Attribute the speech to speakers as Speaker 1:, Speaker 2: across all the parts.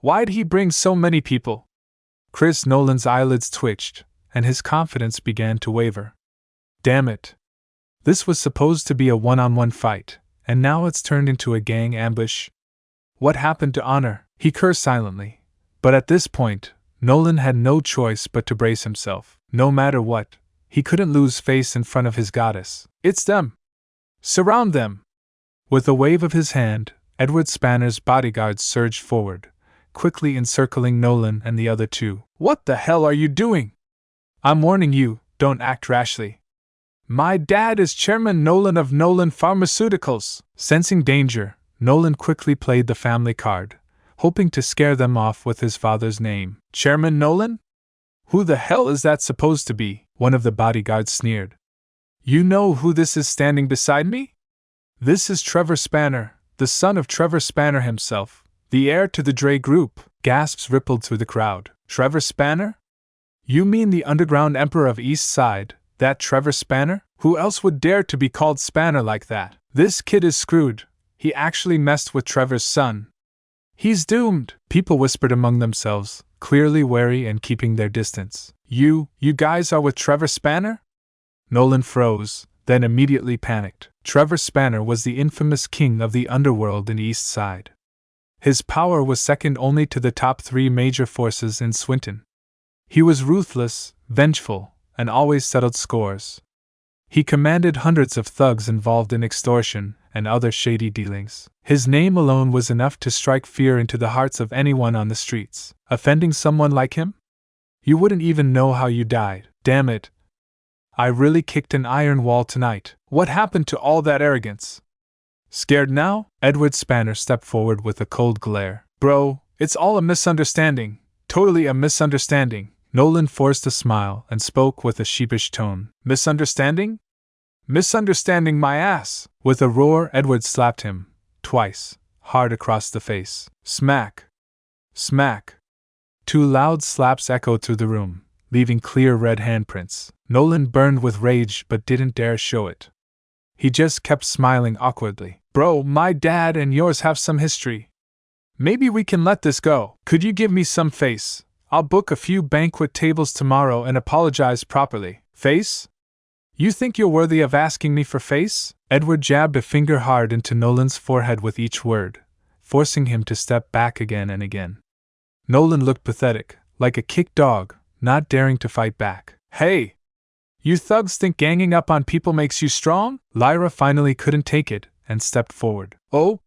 Speaker 1: Why'd he bring so many people? Chris Nolan's eyelids twitched, and his confidence began to waver. Damn it. This was supposed to be a one-on-one fight, and now it's turned into a gang ambush. What happened to honor? He cursed silently. But at this point, Nolan had no choice but to brace himself. No matter what, he couldn't lose face in front of his goddess. It's them! Surround them! With a wave of his hand, Edward Spanner's bodyguards surged forward, quickly encircling Nolan and the other two. What the hell are you doing? I'm warning you, don't act rashly. My dad is Chairman Nolan of Nolan Pharmaceuticals. Sensing danger, Nolan quickly played the family card, hoping to scare them off with his father's name. Chairman Nolan? Who the hell is that supposed to be? One of the bodyguards sneered. You know who this is standing beside me? This is Trevor Spanner, the son of Trevor Spanner himself, the heir to the Dre Group. Gasps rippled through the crowd. Trevor Spanner? You mean the underground emperor of East Side, that Trevor Spanner? Who else would dare to be called Spanner like that? This kid is screwed. He actually messed with Trevor's son. He's doomed, people whispered among themselves, clearly wary and keeping their distance. You guys are with Trevor Spanner? Nolan froze, then immediately panicked. Trevor Spanner was the infamous king of the underworld in East Side. His power was second only to the top 3 major forces in Swinton. He was ruthless, vengeful, and always settled scores. He commanded hundreds of thugs involved in extortion and other shady dealings. His name alone was enough to strike fear into the hearts of anyone on the streets. Offending someone like him? You wouldn't even know how you died. Damn it. I really kicked an iron wall tonight. What happened to all that arrogance? Scared now? Edward Spanner stepped forward with a cold glare. Bro, it's all a misunderstanding. Totally a misunderstanding. Nolan forced a smile and spoke with a sheepish tone. Misunderstanding? Misunderstanding my ass! With a roar, Edward slapped him, twice, hard across the face. Smack! Smack! 2 loud slaps echoed through the room, leaving clear red handprints. Nolan burned with rage but didn't dare show it. He just kept smiling awkwardly. Bro, my dad and yours have some history. Maybe we can let this go. Could you give me some face? I'll book a few banquet tables tomorrow and apologize properly. Face? You think you're worthy of asking me for face? Edward jabbed a finger hard into Nolan's forehead with each word, forcing him to step back again and again. Nolan looked pathetic, like a kicked dog, not daring to fight back. Hey! You thugs think ganging up on people makes you strong? Lyra finally couldn't take it and stepped forward. Oh?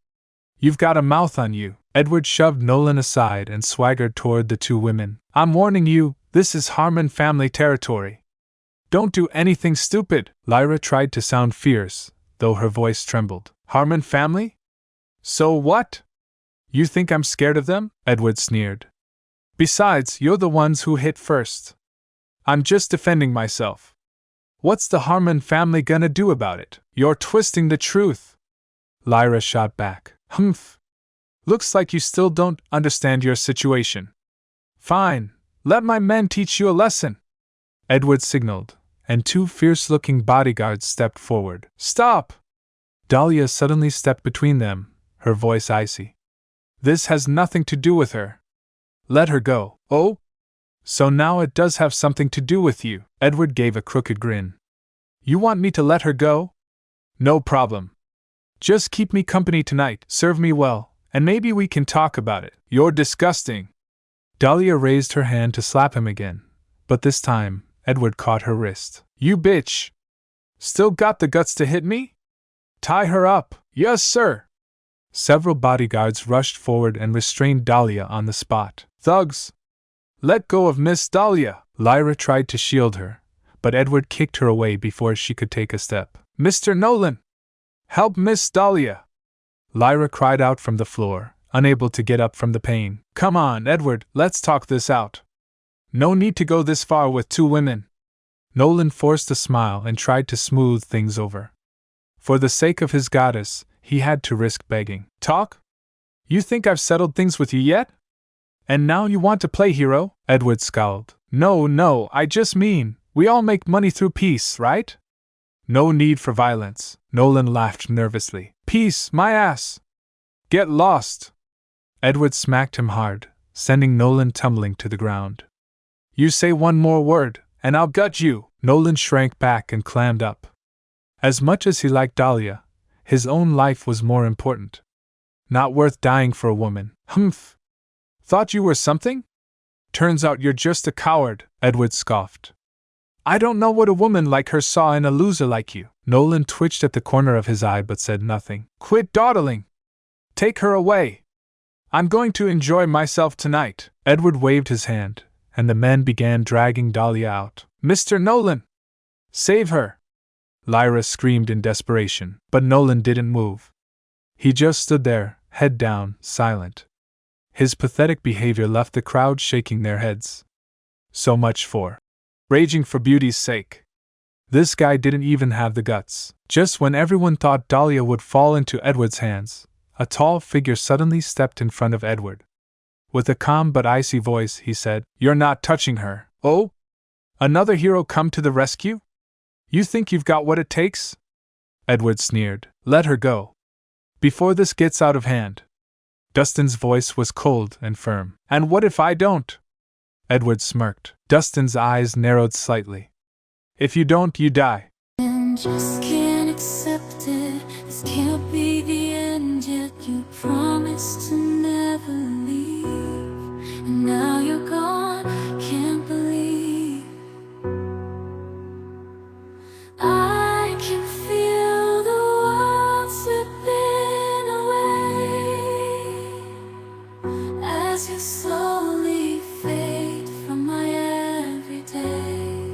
Speaker 1: You've got a mouth on you. Edward shoved Nolan aside and swaggered toward the 2 women. I'm warning you, this is Harmon family territory. Don't do anything stupid. Lyra tried to sound fierce, though her voice trembled. Harmon family? So what? You think I'm scared of them? Edward sneered. Besides, you're the ones who hit first. I'm just defending myself. What's the Harmon family gonna do about it? You're twisting the truth. Lyra shot back. Humph. Looks like you still don't understand your situation. Fine, let my men teach you a lesson. Edward signaled, and 2 fierce-looking bodyguards stepped forward. Stop! Dahlia suddenly stepped between them, her voice icy. This has nothing to do with her. Let her go. Oh? So now it does have something to do with you. Edward gave a crooked grin. You want me to let her go? No problem. Just keep me company tonight, serve me well, and maybe we can talk about it. You're disgusting. Dahlia raised her hand to slap him again, but this time, Edward caught her wrist. You bitch! Still got the guts to hit me? Tie her up. Yes, sir. Several bodyguards rushed forward and restrained Dahlia on the spot. Thugs! Let go of Miss Dahlia! Lyra tried to shield her, but Edward kicked her away before she could take a step. Mr. Nolan! Help Miss Dahlia! Lyra cried out from the floor, unable to get up from the pain. Come on, Edward, let's talk this out. No need to go this far with 2 women. Nolan forced a smile and tried to smooth things over. For the sake of his goddess, he had to risk begging. Talk? You think I've settled things with you yet? And now you want to play hero? Edward scowled. No, I just mean, we all make money through peace, right? No need for violence. Nolan laughed nervously. Peace, my ass! Get lost! Edward smacked him hard, sending Nolan tumbling to the ground. You say one more word, and I'll gut you! Nolan shrank back and clammed up. As much as he liked Dahlia, his own life was more important. Not worth dying for a woman. Humph! Thought you were something? Turns out you're just a coward, Edward scoffed. I don't know what a woman like her saw in a loser like you. Nolan twitched at the corner of his eye but said nothing. Quit dawdling! Take her away! I'm going to enjoy myself tonight. Edward waved his hand, and the men began dragging Dahlia out. Mr. Nolan! Save her! Lyra screamed in desperation, but Nolan didn't move. He just stood there, head down, silent. His pathetic behavior left the crowd shaking their heads. So much for raging for beauty's sake. This guy didn't even have the guts. Just when everyone thought Dahlia would fall into Edward's hands, a tall figure suddenly stepped in front of Edward. With a calm but icy voice, he said, You're not touching her. Oh? Another hero come to the rescue? You think you've got what it takes? Edward sneered. Let her go. Before this gets out of hand. Dustin's voice was cold and firm. And what if I don't? Edward smirked. Dustin's eyes narrowed slightly. If you don't, you die.
Speaker 2: And just can't accept it. This can't be the end yet. You promised to never leave. And now you're gone. Can't believe. I can feel the world slipping away as you slowly fade from my everyday.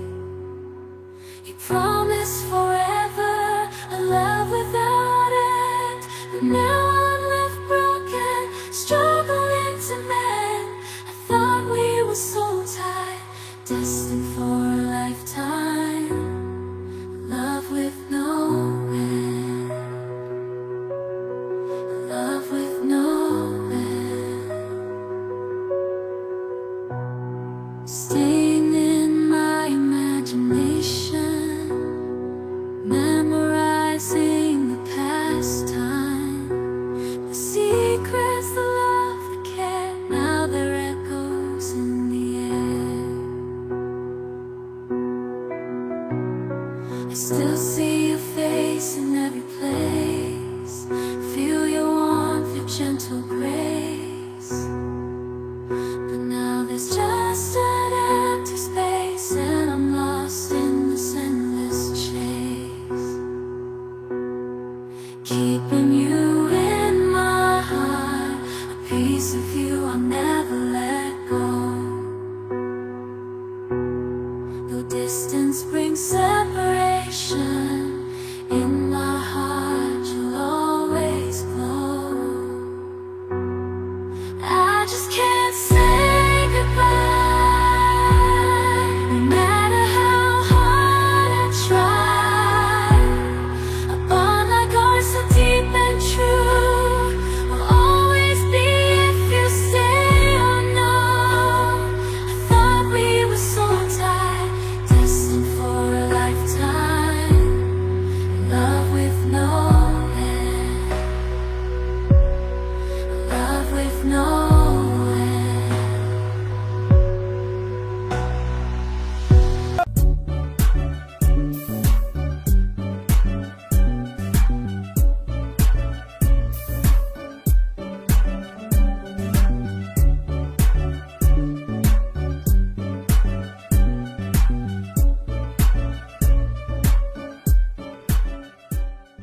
Speaker 2: You promised forever a love without end, but now I'm left broken, struggling to mend. I thought we were so tied, destined for